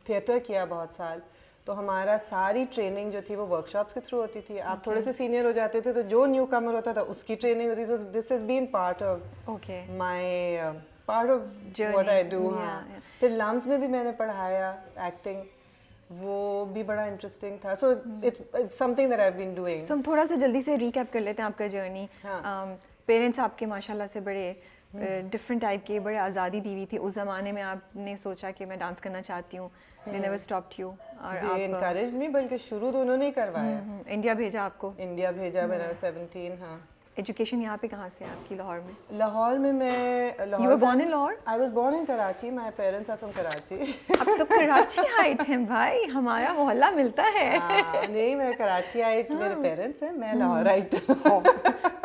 Theatre किया बहुत साल, तो हमारा सारी ट्रेनिंग जो थी वो वर्कशॉप्स के थ्रू होती थी. आप थोड़े से सीनियर हो जाते थे तो जो न्यू कमर होता था उसकी ट्रेनिंग होती थी. So this has been part of my part of what I do. हाँ, फिर लम्स में भी मैंने पढ़ाया एक्टिंग, वो भी बड़ा इंटरेस्टिंग था. So it's something that I have been doing. So हम थोड़ा सा जल्दी से रिकैप कर लेते हैं आपका जर्नी. पेरेंट्स आपके माशाल्लाह से बड़े डिफरेंट टाइप के, बड़े आज़ादी दी हुई थी. उस ज़माने में आपने सोचा कि मैं डांस करना चाहती हूँ, they never stopped you. और आप encouraged नहीं, बल्कि शुरू तो उन्होंने ही करवाया. इंडिया भेजा आपको? इंडिया भेजा when I was 17. हाँ. एजुकेशन यहाँ पे कहाँ से है आपकी? लाहौर में? लाहौर में मैं You were born in Lahore? I was born in Karachi. My parents are from Karachi. अब तो कराची हाइट है भाई, हमारा मोहल्ला मिलता है. नहीं, मैं कराची हाइट मेरे पेरेंट्स हैं, मैं लाहौर हाइट.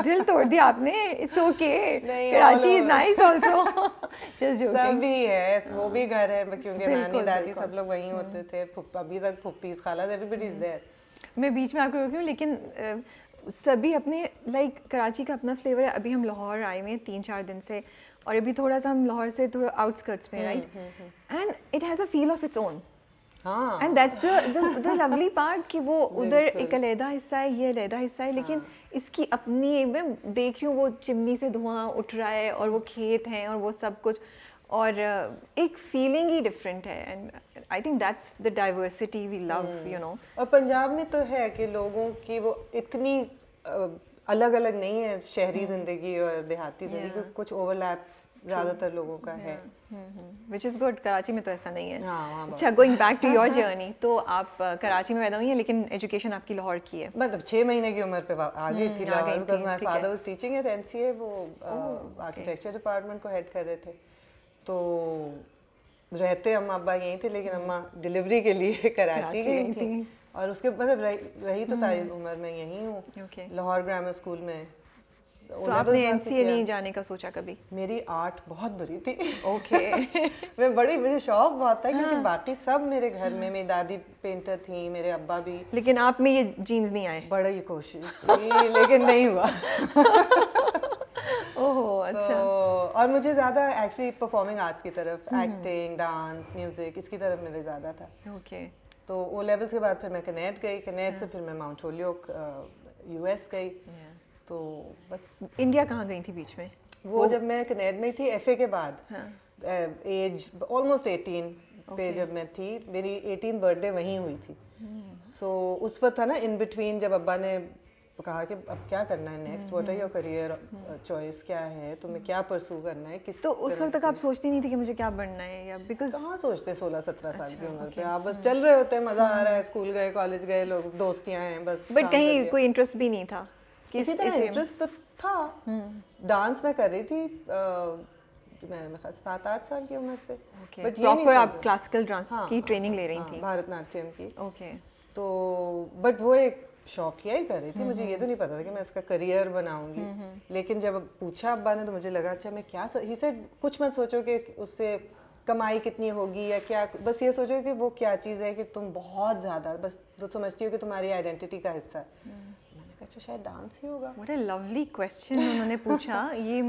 दिल तोड़ दिया आपने. It's okay, Karachi is nice also. Just joking. सब भी है, वो भी घर है क्योंकि नानी दादी सब लोग वहीं होते थे. अभी तक फुप्पीज खाला एवरीबॉडी इज देयर. मैं बीच में आपको रोकी हूँ, लेकिन सभी अपने लाइक कराची का अपना फ्लेवर है. अभी हम लाहौर आए हुए हैं 3-4 दिन से, और अभी थोड़ा सा हम लाहौर से थोड़ा आउटस्कर्ट्स में, right, and it has a feel of its own. And that's the lovely part कि वो उधर एक अलहदा हिस्सा है, ये अलहदा हिस्सा है, लेकिन इसकी अपनी, मैं देख रही हूँ वो चिमनी से धुआं उठ रहा है और वो खेत हैं और वो सब कुछ, और एक फीलिंग ही डिफरेंट है. And I think that's the diversity we love, you know. और पंजाब में तो है कि लोगों की वो इतनी अलग अलग नहीं है, शहरी ज़िंदगी और देहाती ज़िंदगी, कुछ ओवरलैप ज़्यादातर लोगों का है. Which is good. कराची में तो ऐसा नहीं है. हाँ, अच्छा, going back to your journey, तो आप कराची में पैदा हुई हैं लेकिन एजुकेशन आपकी लाहौर की है. मतलब 6 महीने की उम्र पे आ गई थी Lahore, because my father was teaching eight NCA. वो आर्किटेक्चर डिपार्टमेंट को हेड कर रहे थे, तो रहते अम्मा अब्बा यहीं थे, लेकिन अम्मा डिलीवरी के लिए कराची गई थी. और उसके मतलब रही तो सारी उम्र में यहीं हूँ, लाहौर ग्रामर स्कूल में. तो आपने एनसीए नहीं जाने का सोचा कभी? मेरी आर्ट बहुत बुरी थी. ओके. मुझे शौक बहुत था, क्योंकि बाकी सब मेरे घर में, मेरी दादी पेंटर थी, मेरे अब्बा भी. लेकिन आप में ये जीन्स नहीं आए? बड़ी कोशिश की लेकिन नहीं हुआ. ओहो, अच्छा. और मुझे ज़्यादा एक्चुअली परफॉर्मिंग आर्ट्स की तरफ, एक्टिंग, डांस, म्यूज़िक, इसकी तरफ मेरे ज़्यादा था. ओके. तो ओ लेवल्स के बाद फिर मैं कनेट गई, कनेट से फिर मैं माउंट होलियोक यूएस गई. तो बस. इंडिया कहाँ गई थी बीच में? वो जब मैं कनेट में थी एफए के बाद, एज ऑलमोस्ट 18 पे जब मैं थी, मेरी 18th बर्थडे वहीं हुई थी. सो उस वक्त था ना इन बिटवीन, जब अब्बा ने कहा कि अब क्या करना है next, what are your career choice, क्या है तुम्हें, क्या परसू करना है, किस. तो उस वक्त तक आप सोचती नहीं थी कि मुझे क्या बनना है, या बिकॉज कहाँ सोचते 16-17 साल की उम्र पे. आप बस चल रहे होते हैं, मज़ा आ रहा है, स्कूल गए, कॉलेज गए, लोग दोस्तियाँ हैं बस. बट कहीं कोई इंटरेस्ट भी नहीं था? किसी तरह इंटरेस्ट तो था. डांस में कर रही थी मैं 7-8 साल की उम्र से. बट प्रॉपर आप क्लासिकल डांस की ट्रेनिंग ले रही थी? भारतनाट्यम की. ओके. तो बट वो एक शौकिया ही कर रही थी. मुझे ये तो नहीं पता था कि मैं इसका करियर बनाऊंगी. लेकिन जब पूछा अब्बा ने तो मुझे लगा अच्छा मैं क्या, ही सेड कुछ मत सोचो कि उससे कमाई कितनी होगी या क्या, बस ये सोचो कि वो क्या चीज़ है कि तुम बहुत ज़्यादा बस वो समझती हो कि तुम्हारी आइडेंटिटी का हिस्सा है. अच्छा शायद डांस ही होगा. व्हाट अ लवली क्वेश्चन उन्होंने पूछा. ये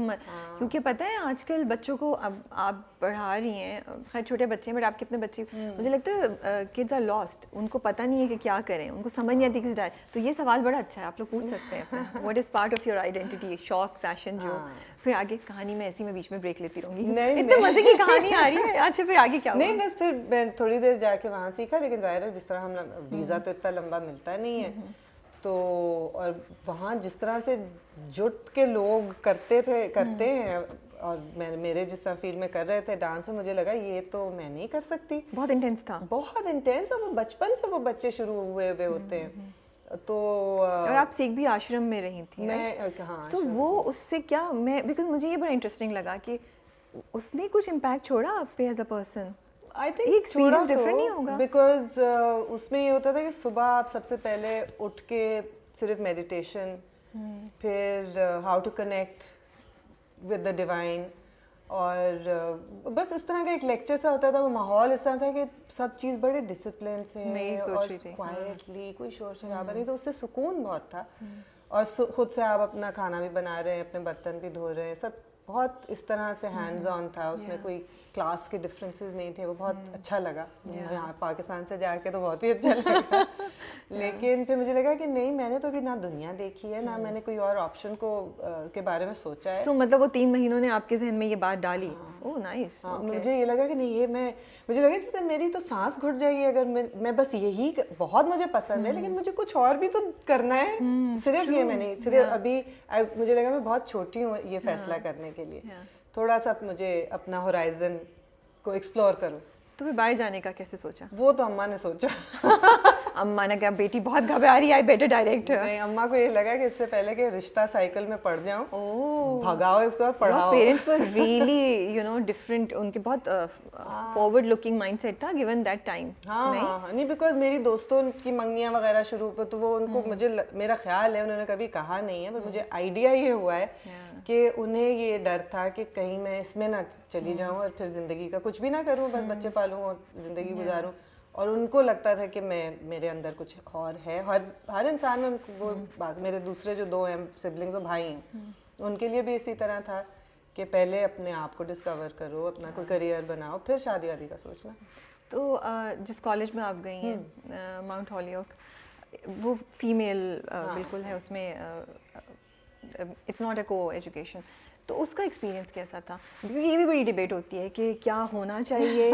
क्योंकि पता है आजकल बच्चों को, अब आप पढ़ा रही हैं, खैर छोटे बच्चे हैं, बट आपके अपने बच्चे, मुझे लगता है किड्स आर लॉस्ट. उनको पता नहीं है कि क्या करें, उनको समझ नहीं आती किस डायरेक्ट. तो ये सवाल बड़ा अच्छा है, आप लोग पूछ सकते हैं अपना. What is part of your identity, शौक, पैशन, जो फिर आगे कहानी में ऐसी मैं बीच में ब्रेक लेती रहूँगी. इतने मज़े की कहानी आ रही है. अच्छा फिर आगे क्या हुआ? नहीं बस फिर मैं थोड़ी देर जाके वहाँ सीखा, लेकिन ज़ाहिर है जिस तरह हम वीज़ा तो इतना लंबा मिलता नहीं है, तो और वहाँ जिस तरह से जुट के लोग करते हैं, और मेरे जिस तरह फील्ड में कर रहे थे डांस में, मुझे लगा ये तो मैं नहीं कर सकती. बहुत इंटेंस था. बहुत इंटेंस. और वो बचपन से वो बच्चे शुरू हुए होते हैं. तो और आप सीख भी आश्रम में रही थी? मैं हाँ. तो वो उससे क्या, मैं बिकॉज मुझे ये बड़ा इंटरेस्टिंग लगा कि उसने कुछ इम्पैक्ट छोड़ा आप पे as a person. I think experience different नहीं होगा? बिकॉज उसमें ये होता था कि सुबह आप सबसे पहले उठ के सिर्फ मेडिटेशन, फिर how to connect with the divine, और बस इस तरह का एक लेक्चर सा होता था. वो माहौल इस तरह था कि सब चीज़ बड़े डिसिप्लिन से और क्वाइटली, कोई शोर शराबा नहीं, तो उससे सुकून बहुत था. और खुद से आप अपना खाना भी बना रहे हैं, अपने बर्तन भी धो रहे हैं, सब بہت اس طرح سے ہینڈز آن تھا, اس میں کوئی کلاس کے ڈفرینسز نہیں تھے, وہ بہت اچھا لگا. یہاں پاکستان سے جا کے تو بہت ہی اچھا لگا. لیکن پھر مجھے لگا کہ نہیں, میں نے تو ابھی نہ دنیا دیکھی ہے, نہ میں نے کوئی اور آپشن کو کے بارے میں سوچا ہے. سو مطلب وہ 3 مہینوں نے آپ کے ذہن میں یہ بات ڈالی. اوہ نائس. مجھے یہ لگا کہ نہیں, یہ مجھے لگا جیسے میری تو سانس گھٹ جائے گی اگر میں بس یہی, بہت مجھے پسند ہے لیکن مجھے کچھ اور بھی تو کرنا ہے, صرف یہ میں نہیں, صرف ابھی مجھے لگا میں بہت چھوٹی ہوں یہ فیصلہ کرنے کے لیے, تھوڑا سا مجھے اپنا ہورائزن کو ایکسپلور کروں. تو پھر باہر جانے کا کیسے سوچا؟ وہ تو اماں نے سوچا. اماں نے کہا بیٹی بہت گھبرا رہی ہے, آئی بیٹر ڈائریکٹ. نہیں, اماں کو یہ لگا کہ اس سے پہلے کہ رشتہ سائیکل میں پڑ جاؤں, بھگاؤ اس کو اور پڑھاؤ. Parents were really you know different, ان کے بہت فارورڈ لکنگ مائنڈ سیٹ تھا گیون دیٹ ٹائم. ہاں نہیں, بیکاز میری دوستوں کی منگنیاں وغیرہ شروع پہ تو وہ ان کو, مجھے میرا خیال ہے انہوں نے کبھی کہا نہیں ہے, پر مجھے آئیڈیا یہ ہوا ہے کہ انہیں یہ ڈر تھا کہ کہیں میں اس میں نہ چلی جاؤں اور پھر زندگی کا کچھ بھی نہ کروں, بس بچے پالوں اور زندگی گزاروں. اور ان کو لگتا تھا کہ میرے اندر کچھ اور ہے. ہر انسان میں وہ بات, میرے دوسرے جو 2 ہیں سبلنگز, وہ بھائی ہیں, ان کے لیے بھی اسی طرح تھا کہ پہلے اپنے آپ کو ڈسکور کرو, اپنا کوئی کریئر بناؤ, پھر شادی وادی کا سوچنا. تو جس کالج میں آپ گئی ہیں ماؤنٹ ہالیوک, وہ فیمیل بالکل ہے, اس میں اٹس ناٹ اے کو ایجوکیشن, تو اس کا ایکسپیرینس کیسا تھا؟ کیونکہ یہ بھی بڑی ڈبیٹ ہوتی ہے کہ کیا ہونا چاہیے.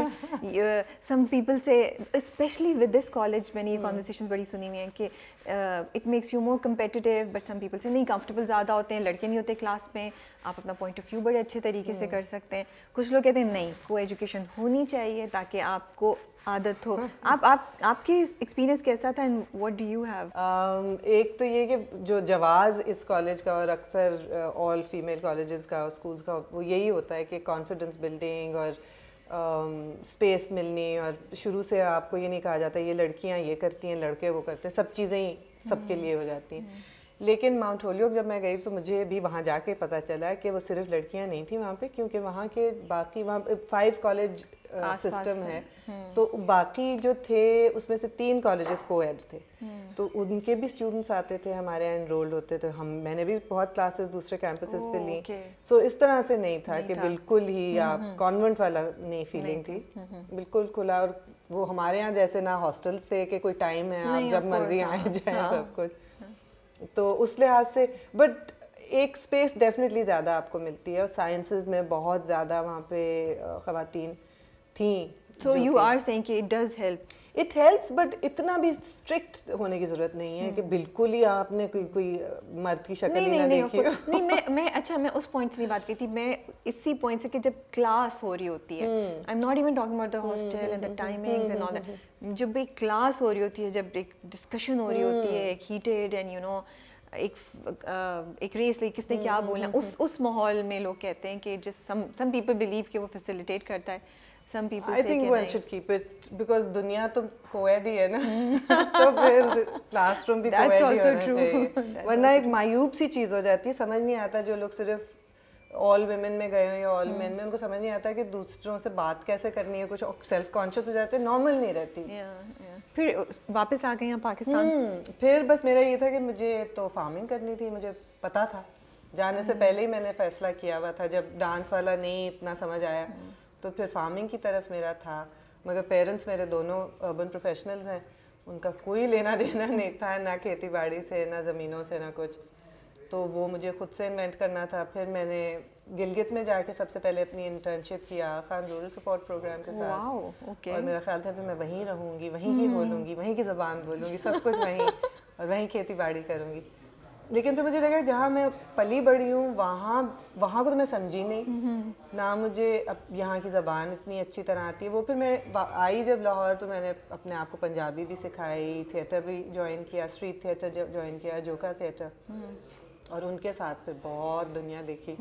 سم پیپل سے اسپیشلی ود دس کالج میں نے یہ کانورسیشنز بڑی سنی ہوئی ہیں کہ it makes you more competitive, but some people سے نہیں, کمفرٹیبل زیادہ ہوتے ہیں, لڑکے نہیں ہوتے کلاس میں, آپ اپنا پوائنٹ آف ویو بڑے اچھے طریقے سے کر سکتے ہیں. کچھ لوگ کہتے ہیں نہیں, کو ایجوکیشن ہونی چاہیے تاکہ آپ کو عادت ہو. آپ کی ایکسپیرینس کیسا تھا and what do you have? ایک تو یہ کہ جو جواز اس کالج کا اور اکثر آل فیمیل کالجز کا, اسکولس کا, وہ یہی ہوتا ہے کہ کانفیڈنس بلڈنگ اور اسپیس ملنی, اور شروع سے آپ کو یہ نہیں کہا جاتا یہ لڑکیاں یہ کرتی ہیں, لڑکے وہ کرتے ہیں, سب چیزیں ہی سب کے لیے ہو جاتی ہیں. لیکن ماؤنٹ ہالیوک جب میں گئی تو مجھے بھی وہاں جا کے پتہ چلا کہ وہ صرف لڑکیاں نہیں تھیں وہاں پہ, کیونکہ وہاں کے باقی, وہاں 5 کالج سسٹم ہے, تو باقی جو تھے اس میں سے 3 کالجز کو ایڈ تھے, تو ان کے بھی اسٹوڈنٹس آتے تھے ہمارے یہاں انرولڈ ہوتے تھے. میں نے بھی بہت کلاسز دوسرے کیمپسز پہ لیں, سو اس طرح سے نہیں تھا کہ بالکل ہی آپ کانوینٹ والا نہیں فیلنگ تھی, بالکل کھلا. اور وہ ہمارے یہاں جیسے نہ ہاسٹلس تھے کہ کوئی ٹائم ہے آپ جب مرضی آئے جائیں سب کچھ, تو اس لحاظ سے. بٹ ایک اسپیس ڈیفینیٹلی زیادہ آپ کو ملتی ہے, اور سائنسز میں بہت زیادہ وہاں پہ خواتین تھیں. سو یو آر سیئنگ کہ it does help. It helps, but اتنا بھی اسٹرکٹ ہونے کی ضرورت نہیں ہے کہ بالکل ہی آپ نے کوئی مرد کی شکل ہی نہ دیکھی. نہیں, میں اچھا میں اس پوائنٹ سے نہیں بات کی تھی, میں اسی پوائنٹ سے کہ جب کلاس ہو رہی ہوتی ہے, I am not even talking about the hostel and the timings and all that, جب ایک کلاس ہو رہی ہوتی ہے, جب ایک ڈسکشن ہو رہی ہوتی ہے, ایک ہیٹیڈ اینڈ یو نو ایک ریس لئی کس نے کیا بولنا, اس ماحول میں لوگ کہتے ہیں کہ جس سم پیپل بلیو کہ وہ فیسیلیٹیٹ کرتا ہے, some people say I think one should keep it because دنیا تو کویڈ ہی ہے نا, تو پھر کلاس روم بھی کویڈ ہی ہونا چاہیے, ورنہ ایک مایوب سی چیز ہو جاتی ہے. سمجھ نہیں آتا جو لوگ صرف آل ویمن میں گئے ہیں یا آل مین میں, ان کو سمجھ نہیں آتا کہ دوسروں سے بات کیسے کرنی ہے, کچھ سیلف کانشیس ہو جاتے ہیں, نارمل نہیں رہتی. پھر واپس آ گئے ہیں پاکستان. پھر بس میرا یہ تھا کہ مجھے تو فارمنگ کرنی تھی, مجھے پتا تھا جانے سے پہلے ہی میں نے فیصلہ کیا ہوا تھا. جب ڈانس والا نہیں اتنا سمجھ آیا تو پھر فارمنگ کی طرف میرا تھا, مگر پیرنٹس میرے دونوں اربن پروفیشنلز ہیں, ان کا کوئی لینا دینا نہیں تھا, نہ کھیتی باڑی سے, نہ زمینوں سے, نہ کچھ. تو وہ مجھے خود سے انوینٹ کرنا تھا. پھر میں نے گلگت میں جا کے سب سے پہلے اپنی انٹرنشپ کیا خان رورل سپورٹ پروگرام کے ساتھ, اور میرا خیال تھا کہ میں وہیں رہوں گی, وہیں کی بولوں گی, وہیں کی زبان بولوں گی, سب کچھ وہیں, اور وہیں کھیتی باڑی کروں گی. لیکن پھر مجھے لگا جہاں میں پلی بڑھی ہوں وہاں کو تو میں سمجھی نہیں, نہ مجھے اب یہاں کی زبان اتنی اچھی طرح آتی ہے. وہ پھر میں آئی جب لاہور تو میں نے اپنے آپ کو پنجابی بھی سکھائی, تھیٹر بھی جوائن کیا, اسٹریٹ تھیٹر جوائن کیا, جوکا تھیٹر, اور ان کے ساتھ پھر بہت دنیا دیکھی.